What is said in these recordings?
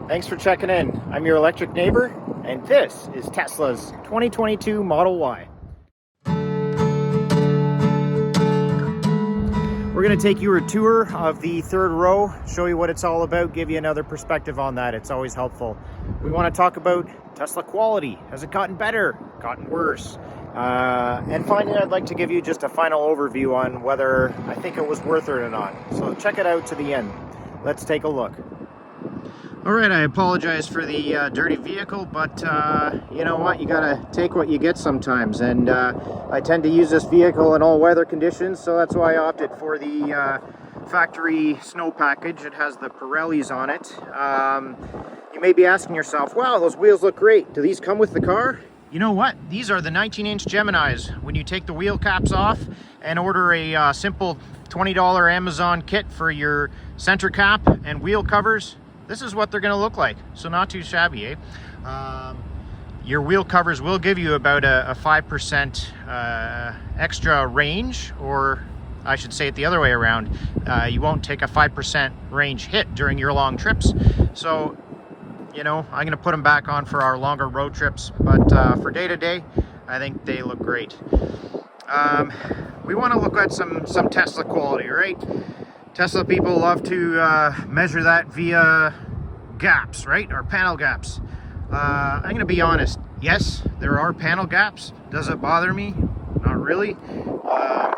Thanks for checking in. I'm your electric neighbor, and this is Tesla's 2022 Model Y. We're going to take you a tour of the third row, show you what it's all about, give you another perspective on that. It's always helpful. We want to talk about Tesla quality. Has it gotten better? Gotten worse? And finally, I'd like to give you just a final overview on whether I think it was worth it or not. So check it out to the end. Let's take a look. All right, I apologize for the dirty vehicle, but you know what? You gotta take what you get sometimes. And I tend to use this vehicle in all weather conditions, so that's why I opted for the factory snow package. It has the Pirellis on it. You may be asking yourself, wow, those wheels look great. Do these come with the car? You know what? These are the 19-inch Geminis. When you take the wheel caps off and order a simple $20 Amazon kit for your center cap and wheel covers, this is what they're going to look like. So not too shabby, eh? Your wheel covers will give you about a 5% extra range, or I should say it the other way around. You won't take a 5% range hit during your long trips. So, you know, I'm going to put them back on for our longer road trips. But for day to day, I think they look great. We want to look at some Tesla quality, right? Tesla people love to measure that via gaps, right? Or panel gaps. I'm going to be honest. Yes, there are panel gaps. Does it bother me? Not really. I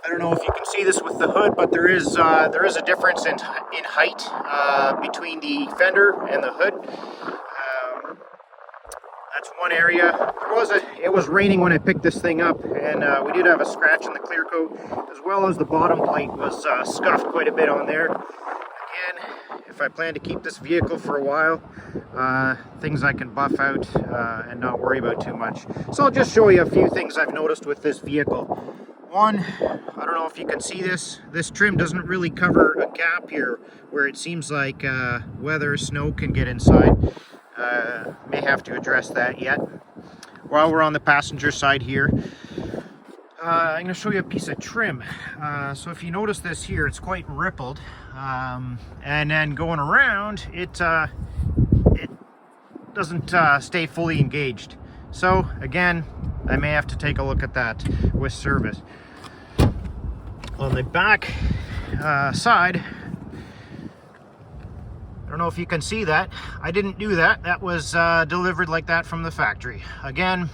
don't know if you can see this with the hood, but there is a difference in height between the fender and the hood. That's one area. It was raining when I picked this thing up, and we did have a scratch in the clear coat, as well as the bottom plate was scuffed quite a bit on there. Again, if I plan to keep this vehicle for a while, things I can buff out and not worry about too much. So I'll just show you a few things I've noticed with this vehicle. One, I don't know if you can see this trim doesn't really cover a gap here where it seems like weather, snow can get inside. May have to address that yet. While we're on the passenger side here, I'm going to show you a piece of trim. So if you notice this here, it's quite rippled, and then going around, it doesn't stay fully engaged. So again, I may have to take a look at that with service. On the back side, I don't know if you can see that. I didn't do that. That was delivered like that from the factory. Again,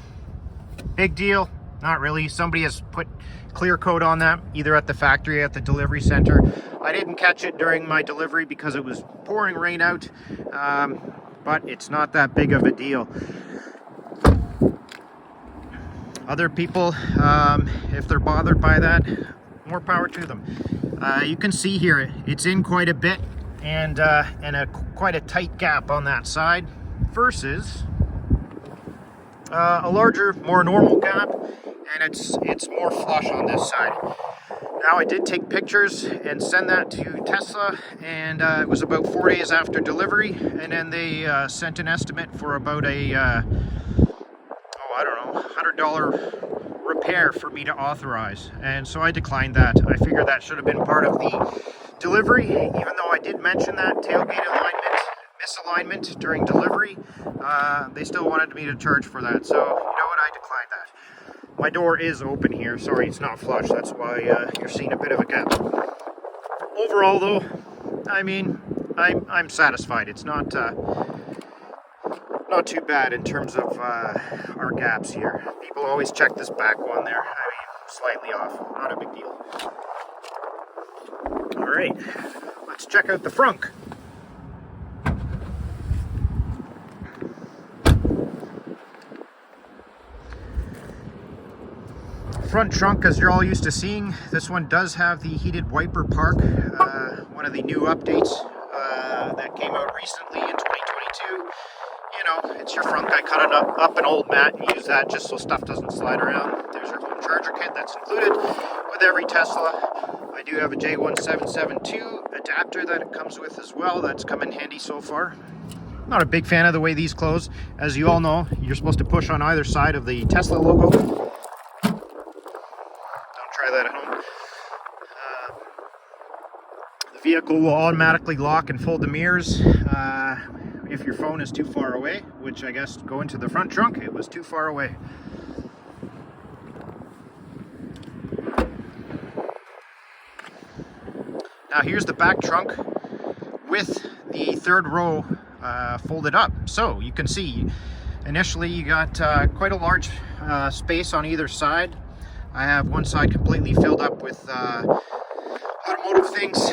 big deal. Not really. Somebody has put clear coat on that, either at the factory or at the delivery center. I didn't catch it during my delivery because it was pouring rain out, but it's not that big of a deal. Other people, if they're bothered by that, more power to them. You can see here, it's in quite a bit, and quite a tight gap on that side versus a larger, more normal gap, and it's more flush on this side. Now, I did take pictures and send that to Tesla, and it was about 4 days after delivery, and then they sent an estimate for about a I don't know, $100 repair for me to authorize, and so I declined that. I figured that should have been part of the delivery, even though I did mention that tailgate misalignment during delivery. They still wanted me to charge for that, so you know what, I declined that. My door is open here. Sorry, it's not flush. That's why you're seeing a bit of a gap. Overall, though, I mean, I'm satisfied. It's not too bad in terms of our gaps here. People always check this back one there. I mean, slightly off. Not a big deal. All right, let's check out the frunk. Front trunk, as you're all used to seeing, this one does have the heated wiper park, one of the new updates that came out recently in 2022. You know, it's your frunk. I cut up an old mat and use that just so stuff doesn't slide around. There's your home charger kit that's included with every Tesla. I do have a J1772 adapter that it comes with as well. That's come in handy so far. Not a big fan of the way these close. As you all know, you're supposed to push on either side of the Tesla logo. Try that at home. The vehicle will automatically lock and fold the mirrors if your phone is too far away, which I guess going to the front trunk, it was too far away. Now here's the back trunk with the third row folded up. So you can see initially you got quite a large space on either side. I have one side completely filled up with automotive things.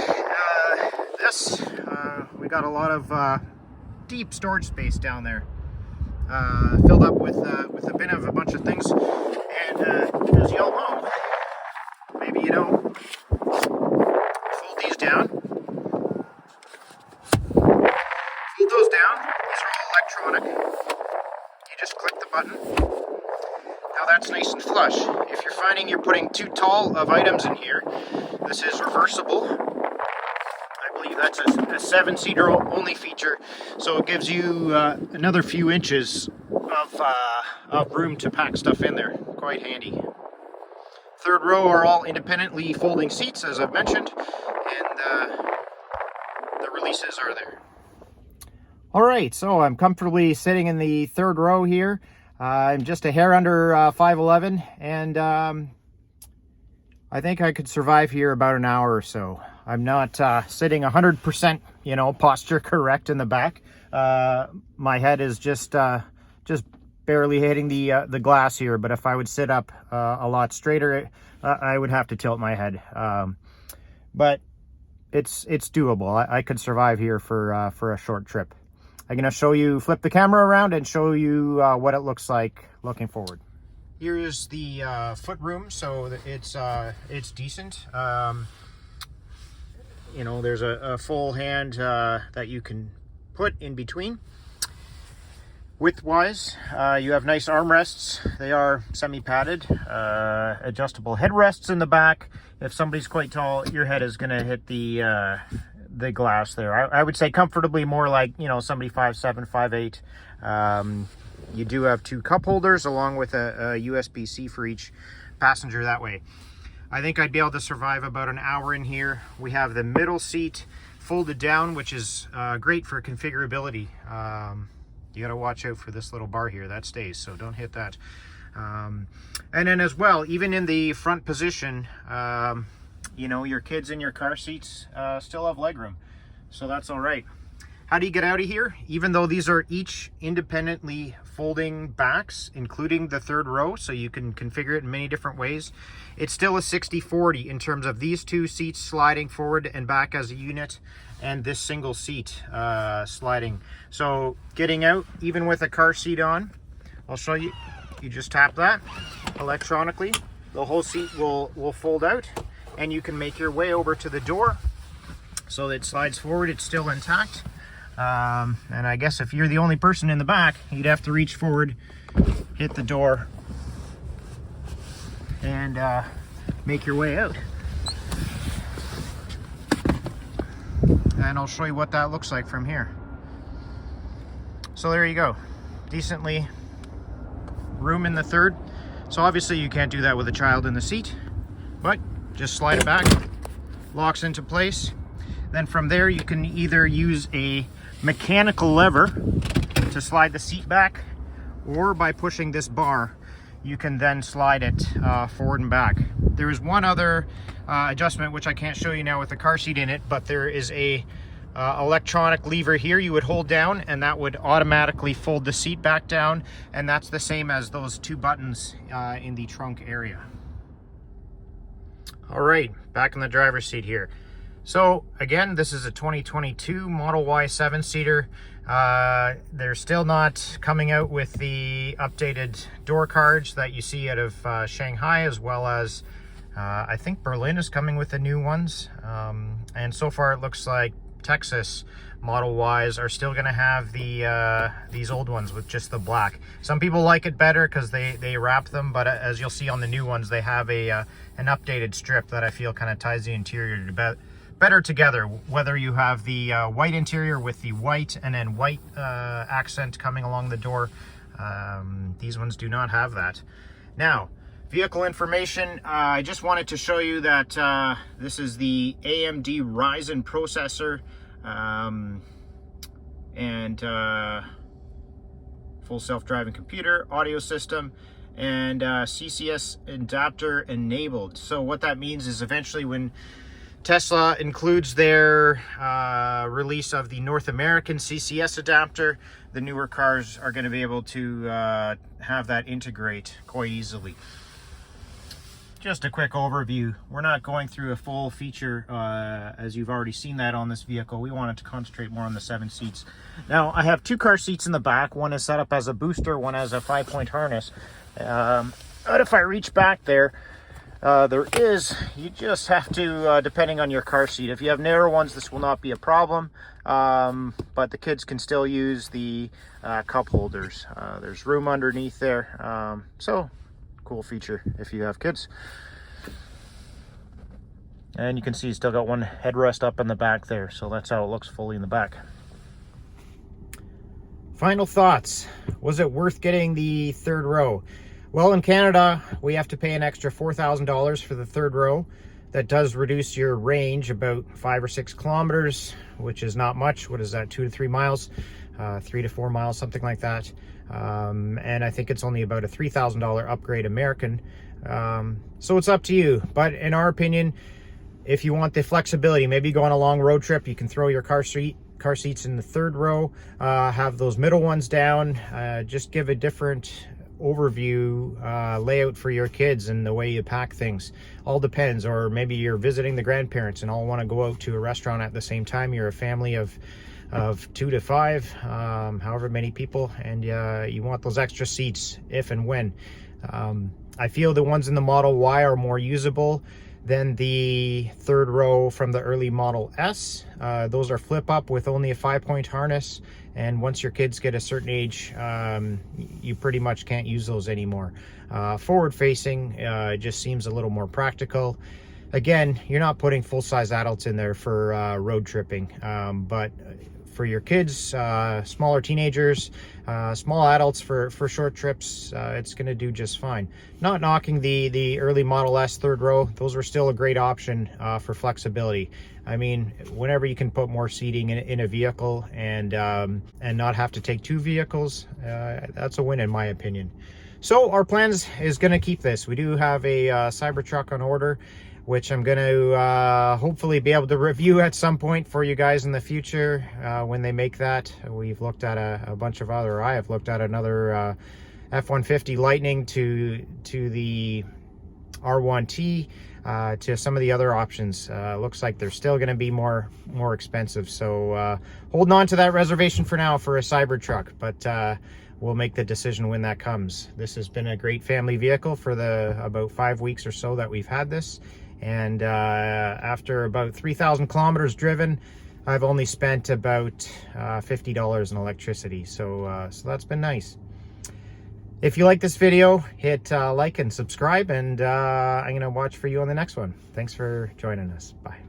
We got a lot of deep storage space down there, filled up with a bin of a bunch of things. And as you all know, maybe you don't, fold these down. Fold those down. These are all electronic. You just click the button. Now that's nice and flush. If you're finding you're putting too tall of items in here, this is reversible. I believe that's a 7-seater only feature, so it gives you another few inches of room to pack stuff in there. Quite handy. Third row are all independently folding seats, as I've mentioned, and the releases are there. All right, so I'm comfortably sitting in the third row here. I'm just a hair under 5'11", and I think I could survive here about an hour or so. I'm not sitting 100%, posture correct in the back. My head is just barely hitting the glass here, but if I would sit up a lot straighter, I would have to tilt my head. But it's doable. I could survive here for a short trip. I'm going to flip the camera around and show you what it looks like looking forward. Here is the foot room, so it's decent. There's a full hand that you can put in between. Width-wise, you have nice armrests. They are semi-padded, adjustable headrests in the back. If somebody's quite tall, your head is going to hit the glass there. I would say comfortably more like, somebody 5'7", 5'8". You do have 2 cup holders along with a USB-C for each passenger that way. I think I'd be able to survive about an hour in here. We have the middle seat folded down, which is great for configurability. You got to watch out for this little bar here. That stays, so don't hit that. And then as well, even in the front position, your kids in your car seats still have legroom, so that's all right. How do you get out of here? Even though these are each independently folding backs, including the third row, so you can configure it in many different ways, it's still a 60-40 in terms of these 2 seats sliding forward and back as a unit, and this single seat sliding. So getting out, even with a car seat on, I'll show you. You just tap that electronically. The whole seat will fold out, and you can make your way over to the door so that it slides forward. It's still intact. And I guess if you're the only person in the back, you'd have to reach forward, hit the door, and make your way out. And I'll show you what that looks like from here. So there you go. Decently room in the third. So obviously you can't do that with a child in the seat, but just slide it back, locks into place. Then from there you can either use a mechanical lever to slide the seat back, or by pushing this bar you can then slide it forward and back. There is one other adjustment which I can't show you now with the car seat in it, but there is a electronic lever here you would hold down, and that would automatically fold the seat back down, and that's the same as those 2 buttons in the trunk area. All right, back in the driver's seat here. So again, this is a 2022 Model Y 7-seater. They're still not coming out with the updated door cards that you see out of Shanghai, as well as I think Berlin is coming with the new ones. And so far it looks like Texas Model Ys are still going to have these old ones with just the black. Some people like it better because they wrap them, but as you'll see on the new ones, they have an updated strip that I feel kind of ties the interior better together, whether you have the white interior with the white and then white accent coming along the door. These ones do not have that. Now, Vehicle information, I just wanted to show you that this is the AMD Ryzen processor and full self-driving computer, audio system, and CCS adapter enabled. So what that means is eventually when Tesla includes their release of the North American CCS adapter, the newer cars are going to be able to have that integrate quite easily. Just a quick overview. We're not going through a full feature as you've already seen that on this vehicle. We wanted to concentrate more on the 7 seats. Now I have 2 car seats in the back. One is set up as a booster, one has a 5-point harness. But if I reach back there, you just have to, depending on your car seat. If you have narrow ones, this will not be a problem, but the kids can still use the cup holders. There's room underneath there, so cool feature if you have kids. And you can see you still got one headrest up in the back there, so that's how it looks fully in the back. Final thoughts. Was it worth getting the 3rd row? Well, in Canada, we have to pay an extra $4,000 for the 3rd row. That does reduce your range about 5 or 6 kilometers, which is not much. What is that, 2 to 3 miles? 3 to 4 miles, something like that. And I think it's only about a $3,000 upgrade American. So it's up to you. But in our opinion, if you want the flexibility, maybe go on a long road trip, you can throw your car seats in the 3rd row, have those middle ones down, just give a different overview layout for your kids and the way you pack things. All depends. Or maybe you're visiting the grandparents and all want to go out to a restaurant at the same time. You're a family of 2 to 5, however many people, and you want those extra seats if and when. I feel the ones in the Model Y are more usable than the 3rd row from the early Model S. Those are flip up with only a 5-point harness, and once your kids get a certain age, you pretty much can't use those anymore. Forward facing just seems a little more practical. Again, you're not putting full-size adults in there for road tripping, but for your kids, smaller teenagers, small adults for short trips, it's going to do just fine. Not knocking the early Model S 3rd row. Those are still a great option for flexibility. I mean, whenever you can put more seating in a vehicle and not have to take 2 vehicles, that's a win in my opinion. So our plans is going to keep this. We do have a Cybertruck on order, which I'm going to hopefully be able to review at some point for you guys in the future when they make that. We've looked at a bunch of other, I have looked at another F-150 Lightning to the R1T, to some of the other options. Looks like they're still going to be more expensive. So holding on to that reservation for now for a Cybertruck, but we'll make the decision when that comes. This has been a great family vehicle for the about 5 weeks or so that we've had this. And after about 3,000 kilometers driven, I've only spent about $50 in electricity. So that's been nice. If you like this video, hit like and subscribe, and I'm going to watch for you on the next one. Thanks for joining us. Bye.